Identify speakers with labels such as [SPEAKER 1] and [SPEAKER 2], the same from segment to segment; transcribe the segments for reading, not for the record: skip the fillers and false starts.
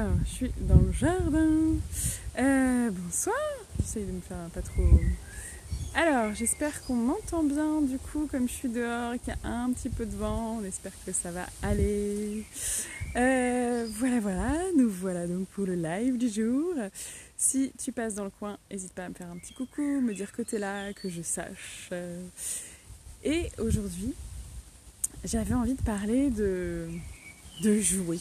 [SPEAKER 1] Alors, je suis dans le jardin. Bonsoir. J'essaye de me faire pas trop... Alors, j'espère qu'on m'entend bien du coup, comme je suis dehors et qu'il y a un petit peu de vent. On espère que ça va aller. Voilà, nous voilà donc pour le live du jour. Si tu passes dans le coin, n'hésite pas à me faire un petit coucou, me dire que tu es là, que je sache. Et aujourd'hui, j'avais envie de parler de jouer.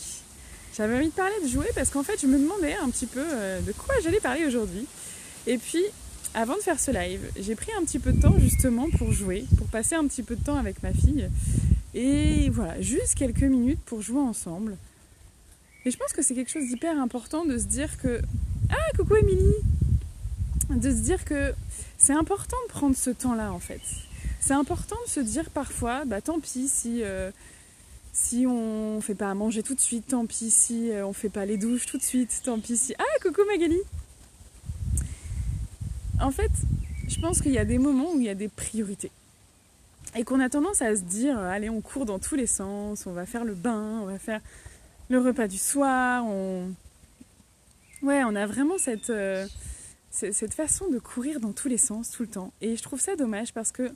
[SPEAKER 1] J'avais envie de parler de jouer parce qu'en fait, je me demandais un petit peu de quoi j'allais parler aujourd'hui. Et puis, avant de faire ce live, j'ai pris un petit peu de temps justement pour jouer, pour passer un petit peu de temps avec ma fille. Et voilà, juste quelques minutes pour jouer ensemble. Et je pense que c'est quelque chose d'hyper important de se dire que... Ah, coucou Émilie! De se dire que c'est important de prendre ce temps-là en fait. C'est important de se dire parfois, bah tant pis si on fait pas à manger tout de suite, tant pis si on fait pas les douches tout de suite, tant pis si... Ah, coucou Magali! En fait, je pense qu'il y a des moments où il y a des priorités. Et qu'on a tendance à se dire, allez, on court dans tous les sens, on va faire le bain, on va faire le repas du soir, Ouais, on a vraiment cette façon de courir dans tous les sens, tout le temps. Et je trouve ça dommage parce que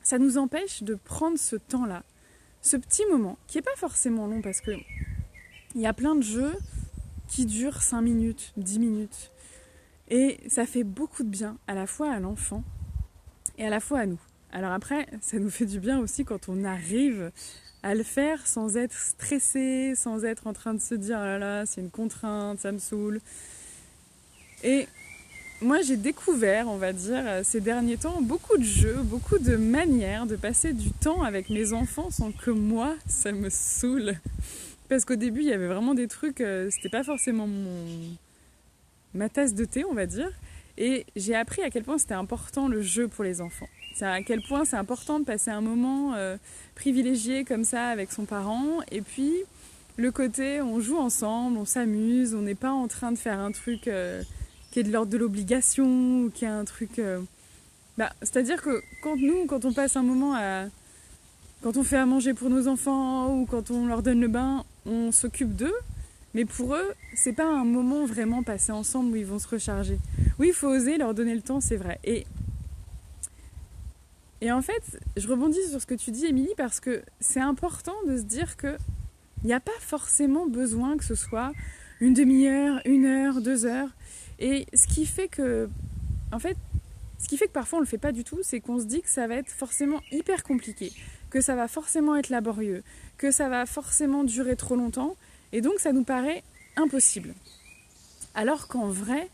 [SPEAKER 1] ça nous empêche de prendre ce temps-là, ce petit moment, qui n'est pas forcément long parce que il y a plein de jeux qui durent 5 minutes, 10 minutes. Et ça fait beaucoup de bien, à la fois à l'enfant et à la fois à nous. Alors après, ça nous fait du bien aussi quand on arrive à le faire sans être stressé, sans être en train de se dire « Oh là là, c'est une contrainte, ça me saoule ». Et moi, j'ai découvert, on va dire, ces derniers temps, beaucoup de jeux, beaucoup de manières de passer du temps avec mes enfants sans que moi, ça me saoule. Parce qu'au début, il y avait vraiment des trucs, c'était pas forcément ma tasse de thé, on va dire. Et j'ai appris à quel point c'était important le jeu pour les enfants. À quel point c'est important de passer un moment privilégié comme ça avec son parent. Et puis, le côté, on joue ensemble, on s'amuse, on n'est pas en train de faire un truc qui est de l'ordre de l'obligation ou qui est un truc... c'est-à-dire que quand on passe un moment quand on fait à manger pour nos enfants ou quand on leur donne le bain, on s'occupe d'eux. Mais pour eux, c'est pas un moment vraiment passé ensemble où ils vont se recharger. Oui, il faut oser leur donner le temps, c'est vrai. Et en fait, je rebondis sur ce que tu dis, Émilie, parce que c'est important de se dire qu'il n'y a pas forcément besoin que ce soit une demi-heure, 1 heure, 2 heures. Et ce qui fait que parfois on ne le fait pas du tout, c'est qu'on se dit que ça va être forcément hyper compliqué, que ça va forcément être laborieux, que ça va forcément durer trop longtemps. Et donc ça nous paraît impossible. Alors qu'en vrai,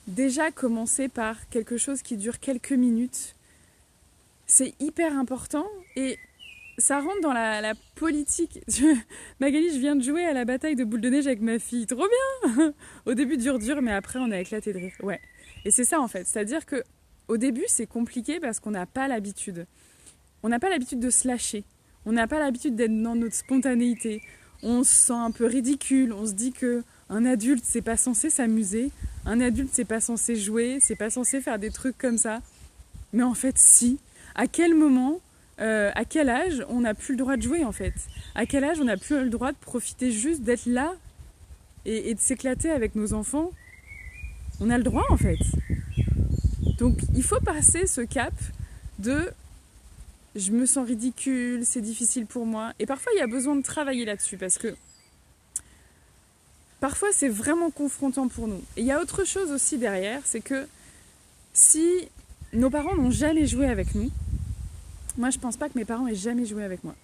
[SPEAKER 1] déjà commencer par quelque chose qui dure quelques minutes, c'est hyper important et ça rentre dans la politique. Magali, je viens de jouer à la bataille de boules de neige avec ma fille. Trop bien! Au début dur, mais après on a éclaté de rire. Ouais. Et c'est ça en fait. C'est-à-dire qu'au début c'est compliqué parce qu'on n'a pas l'habitude. On n'a pas l'habitude de se lâcher. On n'a pas l'habitude d'être dans notre spontanéité. On se sent un peu ridicule, on se dit qu'un adulte c'est pas censé s'amuser, un adulte c'est pas censé jouer, c'est pas censé faire des trucs comme ça. Mais en fait si, à quel moment, à quel âge on n'a plus le droit de jouer en fait? À quel âge on n'a plus le droit de profiter juste d'être là et de s'éclater avec nos enfants? On a le droit en fait. Donc il faut passer ce cap de... Je me sens ridicule, c'est difficile pour moi. Et parfois, il y a besoin de travailler là-dessus parce que parfois, c'est vraiment confrontant pour nous. Et il y a autre chose aussi derrière, c'est que si nos parents n'ont jamais joué avec nous, moi, je pense pas que mes parents aient jamais joué avec moi.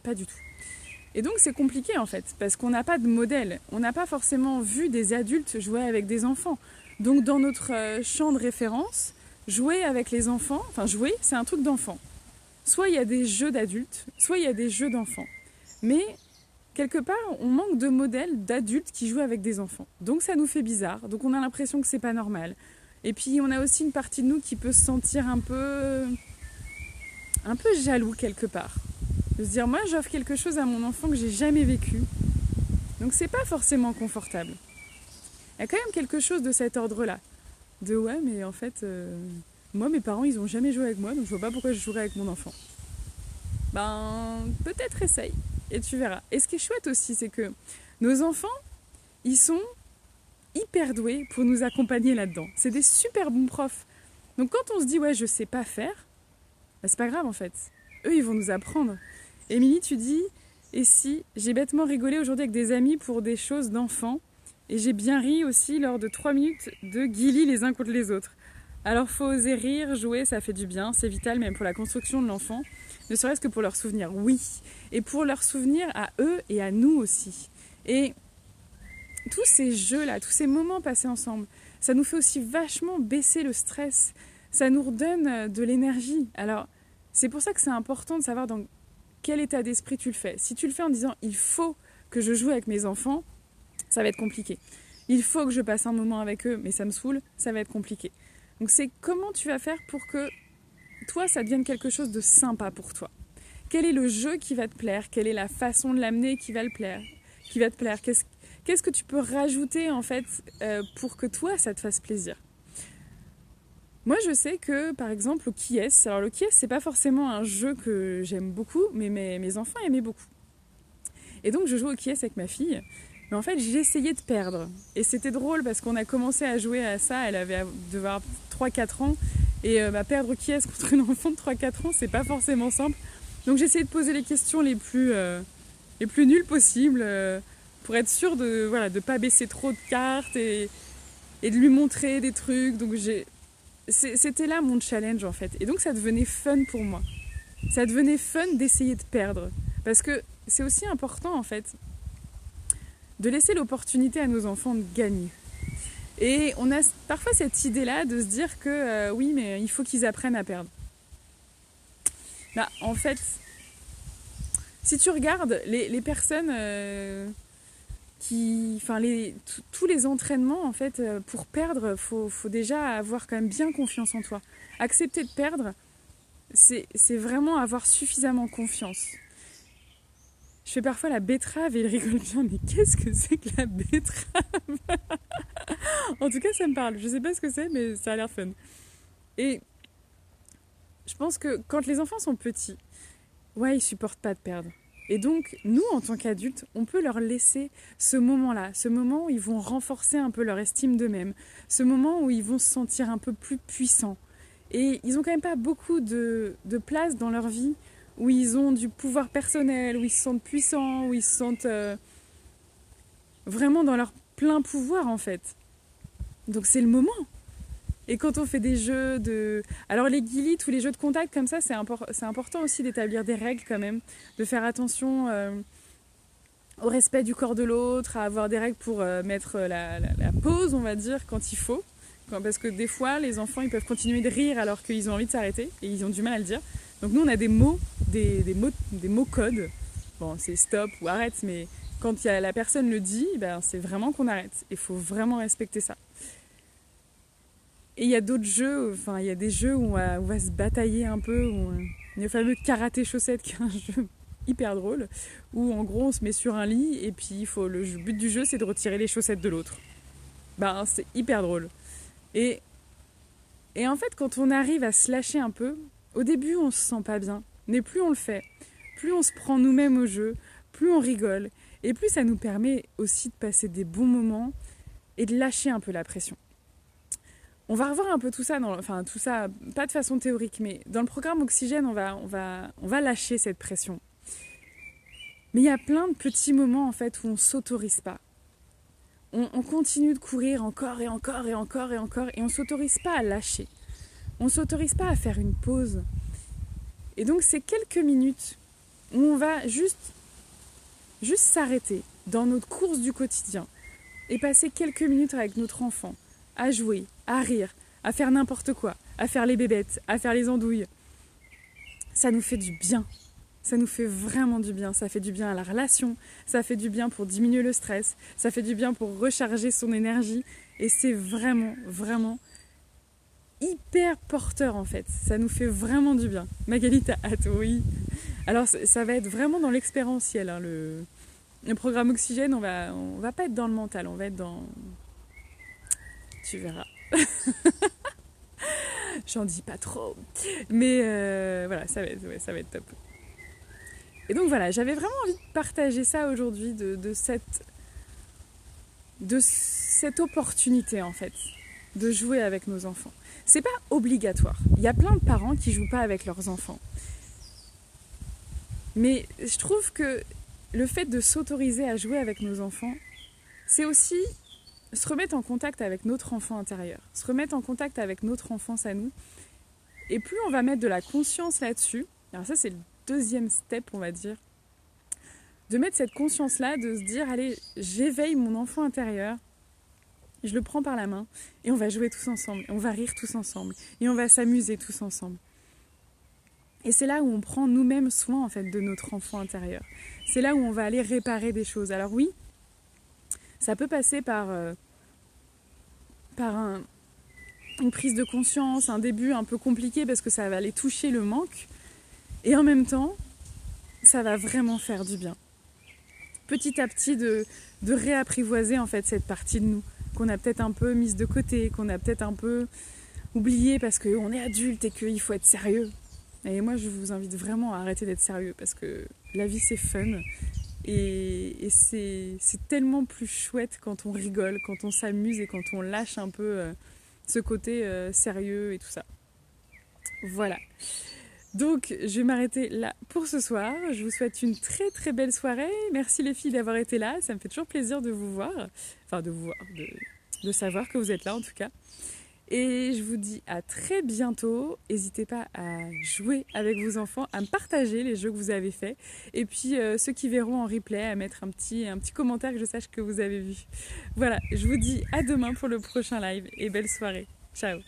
[SPEAKER 1] Pas du tout. Et donc, c'est compliqué en fait, parce qu'on n'a pas de modèle. On n'a pas forcément vu des adultes jouer avec des enfants. Donc, dans notre champ de référence... Jouer avec les enfants, jouer, c'est un truc d'enfant. Soit il y a des jeux d'adultes, soit il y a des jeux d'enfants. Mais quelque part, on manque de modèles d'adultes qui jouent avec des enfants. Donc ça nous fait bizarre, donc on a l'impression que c'est pas normal. Et puis on a aussi une partie de nous qui peut se sentir un peu jaloux quelque part. De se dire, moi j'offre quelque chose à mon enfant que j'ai jamais vécu. Donc c'est pas forcément confortable. Il y a quand même quelque chose de cet ordre-là. De ouais, mais en fait, moi, mes parents, ils ont jamais joué avec moi, donc je vois pas pourquoi je jouerais avec mon enfant. Peut-être essaye. et tu verras. Et ce qui est chouette aussi, c'est que nos enfants, ils sont hyper doués pour nous accompagner là-dedans. C'est des super bons profs. Donc quand on se dit, ouais, je sais pas faire, bah, c'est pas grave en fait. Eux, ils vont nous apprendre. Émilie, tu dis, et si j'ai bêtement rigolé aujourd'hui avec des amis pour des choses d'enfants, et j'ai bien ri aussi lors de 3 minutes de guilis les uns contre les autres. Alors faut oser rire, jouer, ça fait du bien, c'est vital même pour la construction de l'enfant, ne serait-ce que pour leurs souvenirs, oui. Et pour leurs souvenirs à eux et à nous aussi. Et tous ces jeux-là, tous ces moments passés ensemble, ça nous fait aussi vachement baisser le stress. Ça nous redonne de l'énergie. Alors, c'est pour ça que c'est important de savoir dans quel état d'esprit tu le fais. Si tu le fais en disant « il faut que je joue avec mes enfants », ça va être compliqué. Il faut que je passe un moment avec eux, mais ça me saoule, ça va être compliqué. Donc c'est comment tu vas faire pour que toi, ça devienne quelque chose de sympa pour toi. Quel est le jeu qui va te plaire? Quelle est la façon de l'amener qui va te plaire? Qu'est-ce que tu peux rajouter en fait pour que toi, ça te fasse plaisir? Moi, je sais que, par exemple, au Qui-est, alors le Qui-est, c'est pas forcément un jeu que j'aime beaucoup, mais mes enfants aimaient beaucoup. Et donc, je joue au Qui-est avec ma fille, mais en fait, j'essayais de perdre. Et c'était drôle parce qu'on a commencé à jouer à ça, elle devait avoir 3-4 ans, et perdre au Qui-est contre une enfant de 3-4 ans, c'est pas forcément simple. Donc, j'essayais de poser les questions les plus nulles possibles, pour être sûre de pas baisser trop de cartes et de lui montrer des trucs. Donc, c'était là mon challenge en fait. Et donc ça devenait fun pour moi. Ça devenait fun d'essayer de perdre. Parce que c'est aussi important en fait de laisser l'opportunité à nos enfants de gagner. Et on a parfois cette idée-là de se dire que oui, mais il faut qu'ils apprennent à perdre. Bah, en fait, si tu regardes les personnes tous les entraînements en fait pour perdre, faut déjà avoir quand même bien confiance en toi. Accepter de perdre, c'est vraiment avoir suffisamment confiance. Je fais parfois la betterave et il rigole bien, mais qu'est-ce que c'est que la betterave? En tout cas, ça me parle. Je sais pas ce que c'est, mais ça a l'air fun. Et je pense que quand les enfants sont petits, ouais, ils supportent pas de perdre. Et donc, nous, en tant qu'adultes, on peut leur laisser ce moment-là, ce moment où ils vont renforcer un peu leur estime d'eux-mêmes, ce moment où ils vont se sentir un peu plus puissants. Et ils n'ont quand même pas beaucoup de place dans leur vie où ils ont du pouvoir personnel, où ils se sentent puissants, où ils se sentent vraiment dans leur plein pouvoir, en fait. Donc, c'est le moment. Et quand on fait des jeux de... Alors les guilis, tous les jeux de contact comme ça, c'est important aussi d'établir des règles quand même, de faire attention au respect du corps de l'autre, à avoir des règles pour mettre la pause, on va dire, quand il faut. Parce que des fois, les enfants, ils peuvent continuer de rire alors qu'ils ont envie de s'arrêter et ils ont du mal à le dire. Donc nous, on a des mots codes. Bon, c'est stop ou arrête, mais quand la personne le dit, ben, c'est vraiment qu'on arrête. Il faut vraiment respecter ça. Et il y a d'autres jeux, enfin il y a des jeux où on va se batailler un peu, le fameux karaté chaussette qui est un jeu hyper drôle, où en gros on se met sur un lit et puis le but du jeu c'est de retirer les chaussettes de l'autre. Ben c'est hyper drôle. Et en fait quand on arrive à se lâcher un peu, au début on se sent pas bien, mais plus on le fait, plus on se prend nous-mêmes au jeu, plus on rigole, et plus ça nous permet aussi de passer des bons moments et de lâcher un peu la pression. On va revoir un peu tout ça, tout ça, pas de façon théorique, mais dans le programme Oxygène, on va lâcher cette pression. Mais il y a plein de petits moments en fait où on ne s'autorise pas. On continue de courir encore et encore et encore et encore, et on ne s'autorise pas à lâcher. On ne s'autorise pas à faire une pause. Et donc c'est quelques minutes où on va juste s'arrêter dans notre course du quotidien et passer quelques minutes avec notre enfant, à jouer, à rire, à faire n'importe quoi, à faire les bébêtes, à faire les andouilles. Ça nous fait du bien. Ça nous fait vraiment du bien. Ça fait du bien à la relation, ça fait du bien pour diminuer le stress, ça fait du bien pour recharger son énergie. Et c'est vraiment, vraiment hyper porteur en fait. Ça nous fait vraiment du bien. Magali, t'as hâte, oui. Alors ça va être vraiment dans l'expérientiel. Hein, le programme Oxygène, on va pas être dans le mental, on va être dans... Tu verras. J'en dis pas trop. Mais voilà, ça va être top. Et donc voilà, j'avais vraiment envie de partager ça aujourd'hui, de cette opportunité en fait, de jouer avec nos enfants. C'est pas obligatoire. Il y a plein de parents qui jouent pas avec leurs enfants. Mais je trouve que le fait de s'autoriser à jouer avec nos enfants, c'est aussi se remettre en contact avec notre enfant intérieur, se remettre en contact avec notre enfance à nous. Et plus on va mettre de la conscience là-dessus, alors ça c'est le deuxième step on va dire, de mettre cette conscience-là, de se dire allez, j'éveille mon enfant intérieur, je le prends par la main et on va jouer tous ensemble, on va rire tous ensemble et on va s'amuser tous ensemble. Et c'est là où on prend nous-mêmes soin en fait de notre enfant intérieur. C'est là où on va aller réparer des choses. Alors oui, ça peut passer par une prise de conscience, un début un peu compliqué parce que ça va aller toucher le manque. Et en même temps, ça va vraiment faire du bien. Petit à petit de réapprivoiser en fait cette partie de nous qu'on a peut-être un peu mise de côté, qu'on a peut-être un peu oubliée parce qu'on est adulte et qu'il faut être sérieux. Et moi, je vous invite vraiment à arrêter d'être sérieux parce que la vie, c'est fun. Et c'est tellement plus chouette quand on rigole, quand on s'amuse et quand on lâche un peu ce côté sérieux et tout ça. Voilà. Donc, je vais m'arrêter là pour ce soir. Je vous souhaite une très très belle soirée. Merci les filles d'avoir été là. Ça me fait toujours plaisir de vous voir. Enfin, de vous voir, de savoir que vous êtes là en tout cas. Et je vous dis à très bientôt. N'hésitez pas à jouer avec vos enfants, à me partager les jeux que vous avez faits. Et puis ceux qui verront en replay, à mettre un petit commentaire que je sache que vous avez vu. Voilà, je vous dis à demain pour le prochain live et belle soirée. Ciao.